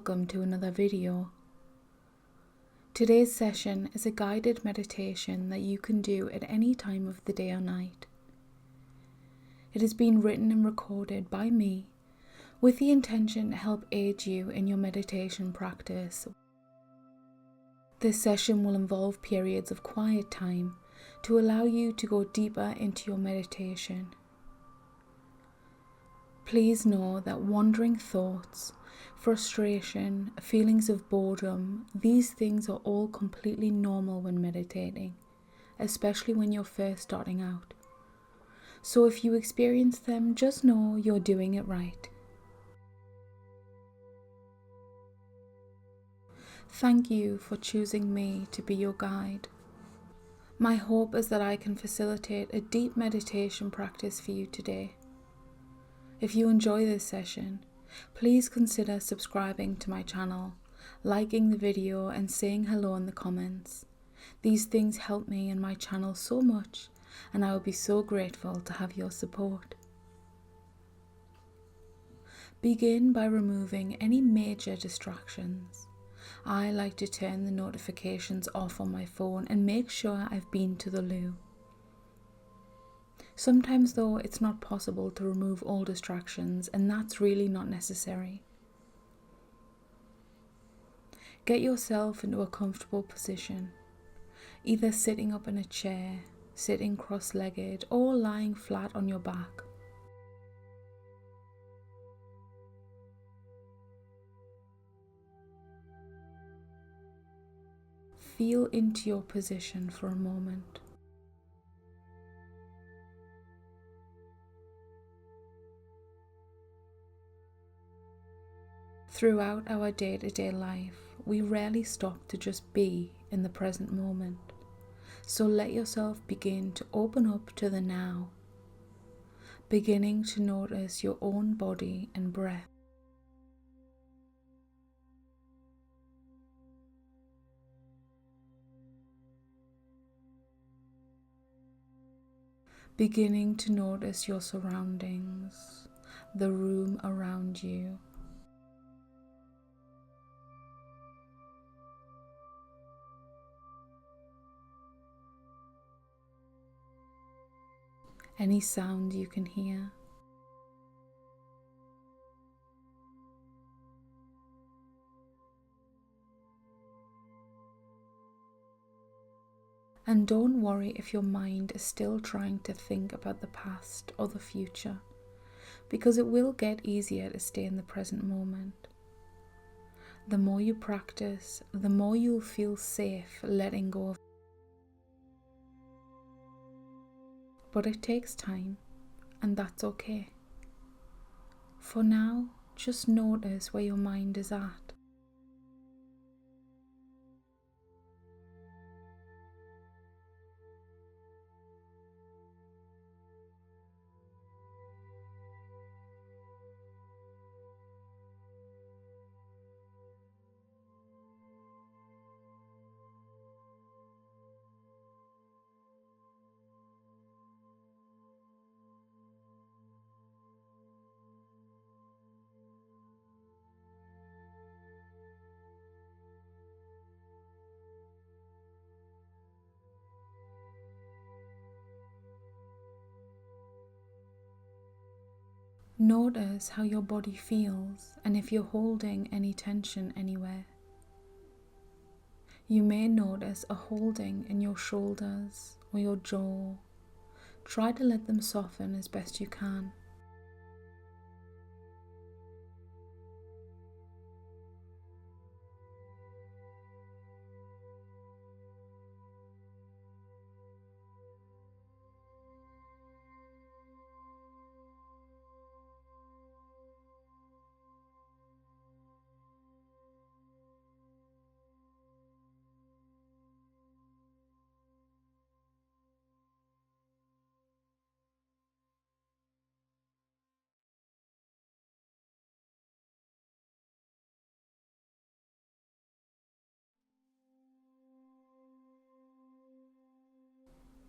welcome to another video. Today's session is a guided meditation that you can do at any time of the day or night. It has been written and recorded by me with the intention to help aid you in your meditation practice. This session will involve periods of quiet time to allow you to go deeper into your meditation. Please know that wandering thoughts, frustration, feelings of boredom, these things are all completely normal when meditating, especially when you're first starting out. So if you experience them, just know you're doing it right. Thank you for choosing me to be your guide. My hope is that I can facilitate a deep meditation practice for you today. If you enjoy this session, please consider subscribing to my channel, liking the video and saying hello in the comments. These things help me and my channel so much, and I will be so grateful to have your support. Begin by removing any major distractions. I like to turn the notifications off on my phone and make sure I've been to the loo. Sometimes though, it's not possible to remove all distractions, and that's really not necessary. Get yourself into a comfortable position, either sitting up in a chair, sitting cross-legged, or lying flat on your back. Feel into your position for a moment. Throughout our day-to-day life, we rarely stop to just be in the present moment. So let yourself begin to open up to the now, beginning to notice your own body and breath. Beginning to notice your surroundings, the room around you. Any sound you can hear. And don't worry if your mind is still trying to think about the past or the future, because it will get easier to stay in the present moment. The more you practice, the more you'll feel safe letting go of. But it takes time, and that's okay. For now, just notice where your mind is at. Notice how your body feels and if you're holding any tension anywhere. You may notice a holding in your shoulders or your jaw. Try to let them soften as best you can.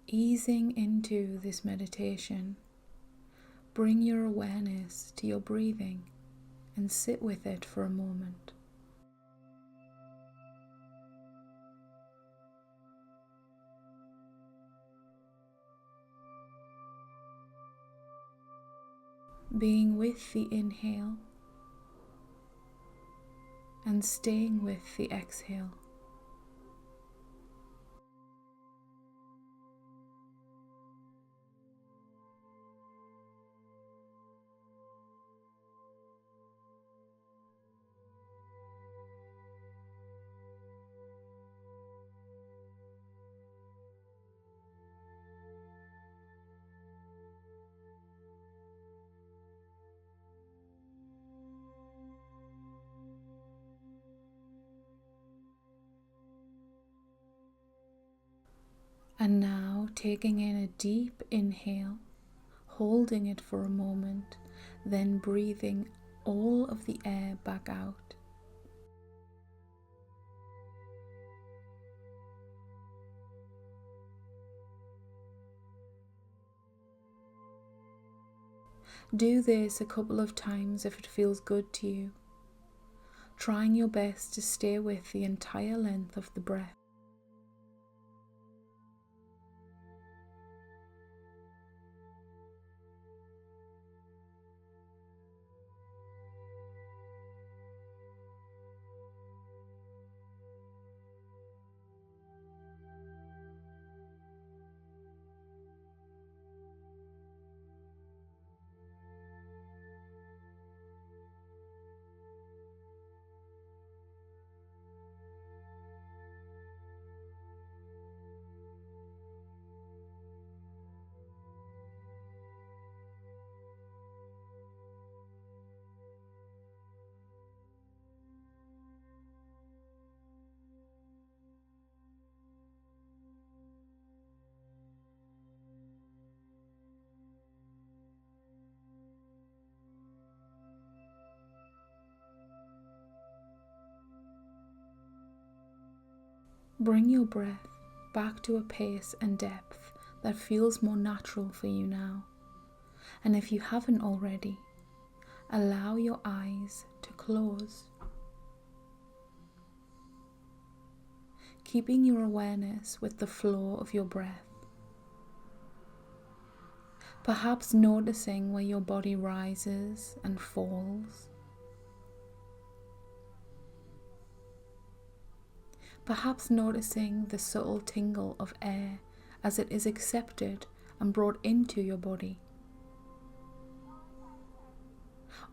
Easing into this meditation, bring your awareness to your breathing and sit with it for a moment. being with the inhale and staying with the exhale. And now taking in a deep inhale, holding it for a moment, then breathing all of the air back out. Do this a couple of times if it feels good to you, trying your best to stay with the entire length of the breath. Bring your breath back to a pace and depth that feels more natural for you now. And if you haven't already, allow your eyes to close. Keeping your awareness with the flow of your breath. Perhaps noticing where your body rises and falls. Perhaps noticing the subtle tingle of air as it is accepted and brought into your body.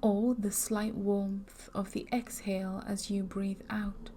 Or the slight warmth of the exhale as you breathe out.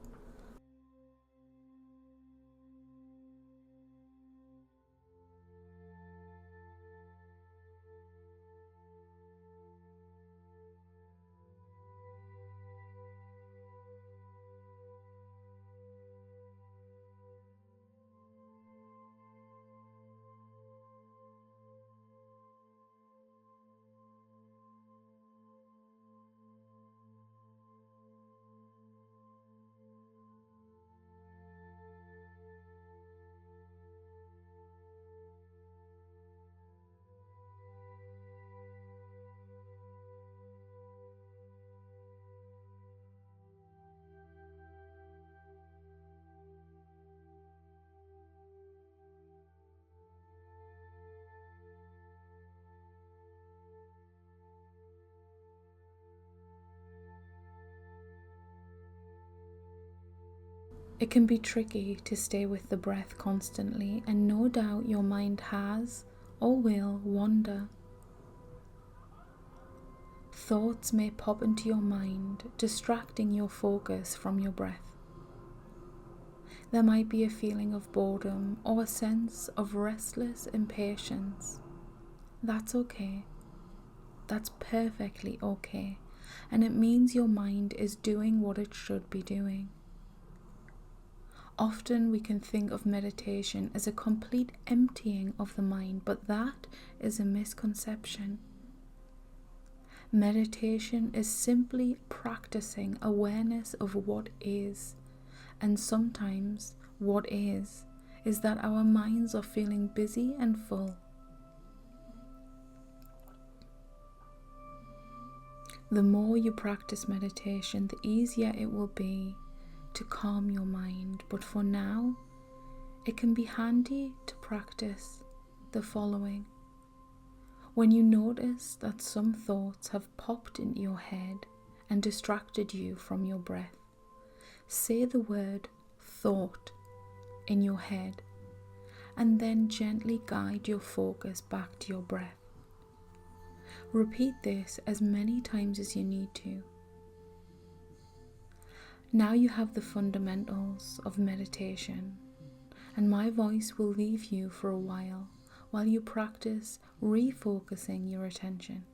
It can be tricky to stay with the breath constantly, and no doubt your mind has or will wander. Thoughts may pop into your mind, distracting your focus from your breath. There might be a feeling of boredom or a sense of restless impatience. That's okay. That's perfectly okay, and it means your mind is doing what it should be doing. Often we can think of meditation as a complete emptying of the mind, but that is a misconception. Meditation is simply practicing awareness of what is, and sometimes what is that our minds are feeling busy and full. The more you practice meditation, the easier it will be to calm your mind, but for now, it can be handy to practice the following. When you notice that some thoughts have popped into your head and distracted you from your breath, say the word thought in your head and then gently guide your focus back to your breath. Repeat this as many times as you need to. Now you have the fundamentals of meditation, and my voice will leave you for a while you practice refocusing your attention.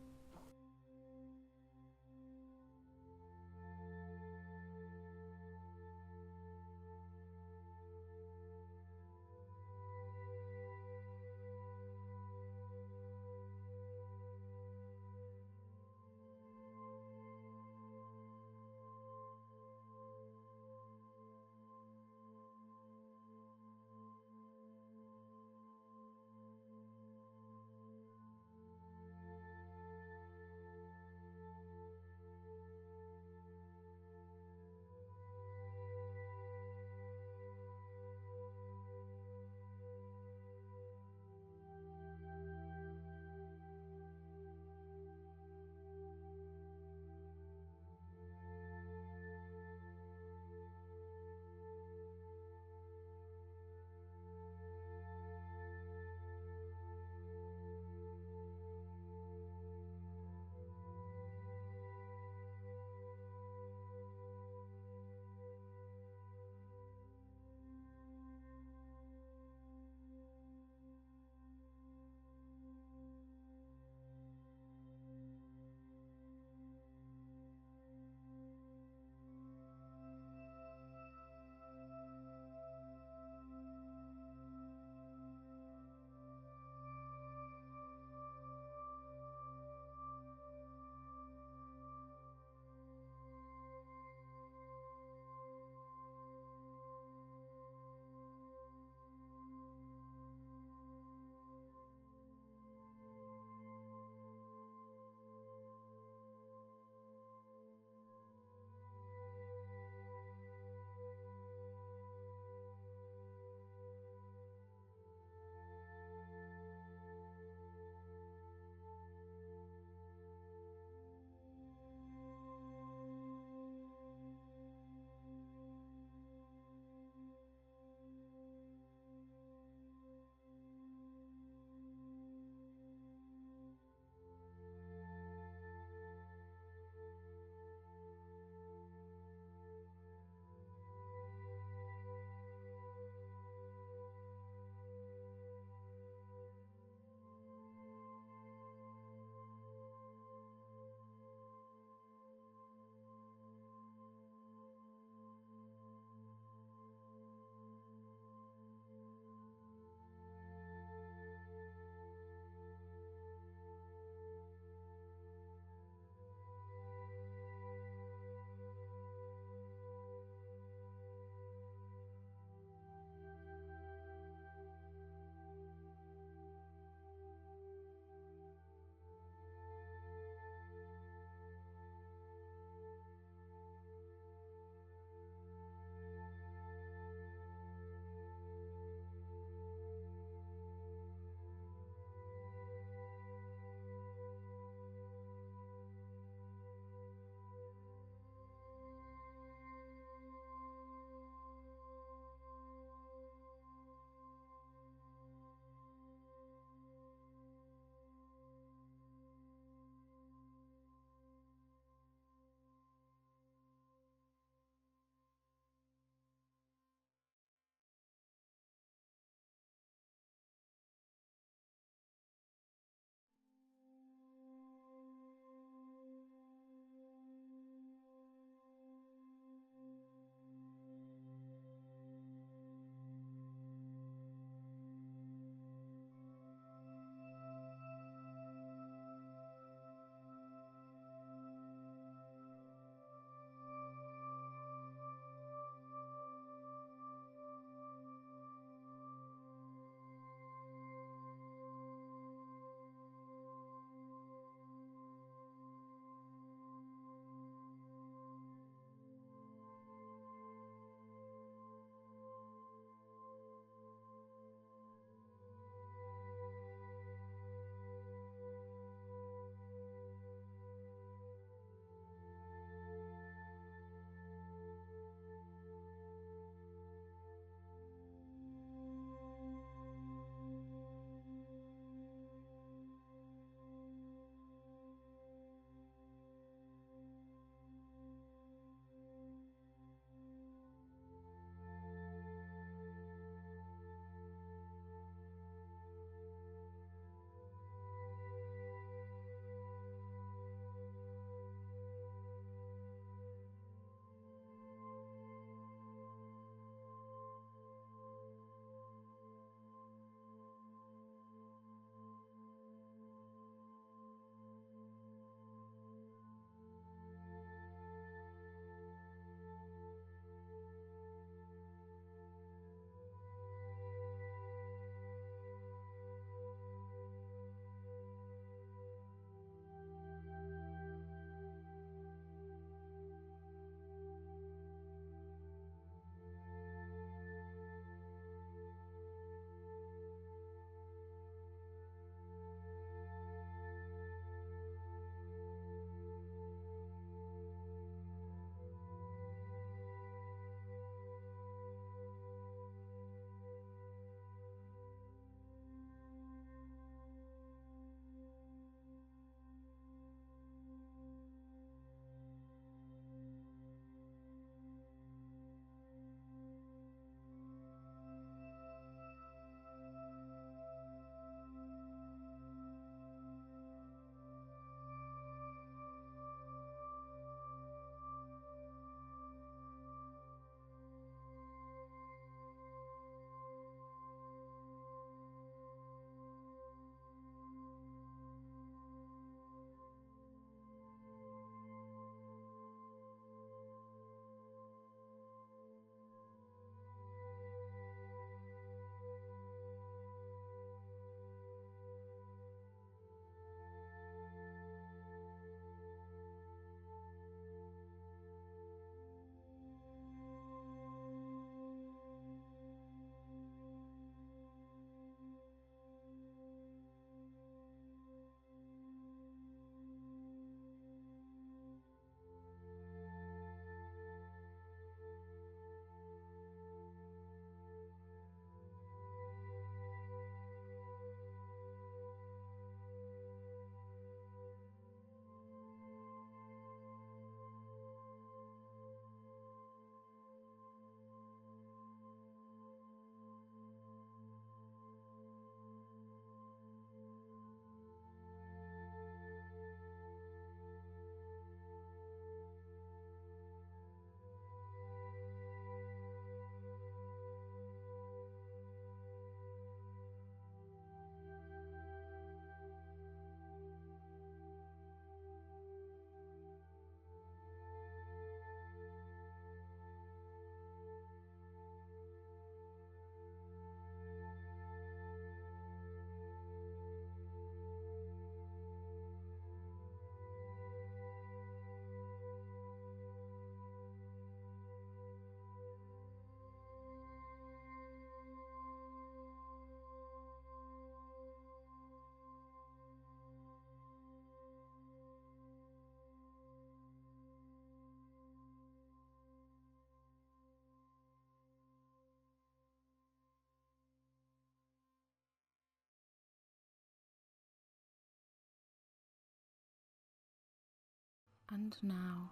And now,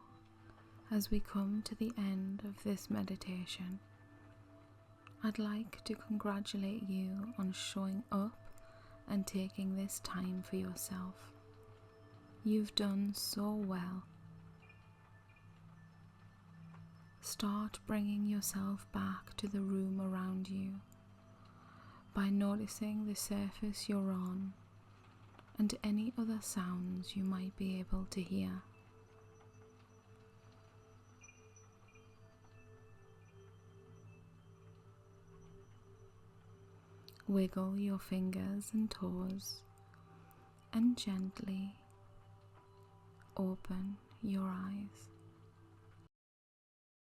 as we come to the end of this meditation, I'd like to congratulate you on showing up and taking this time for yourself. You've done so well. Start bringing yourself back to the room around you by noticing the surface you're on and any other sounds you might be able to hear. Wiggle your fingers and toes and gently open your eyes.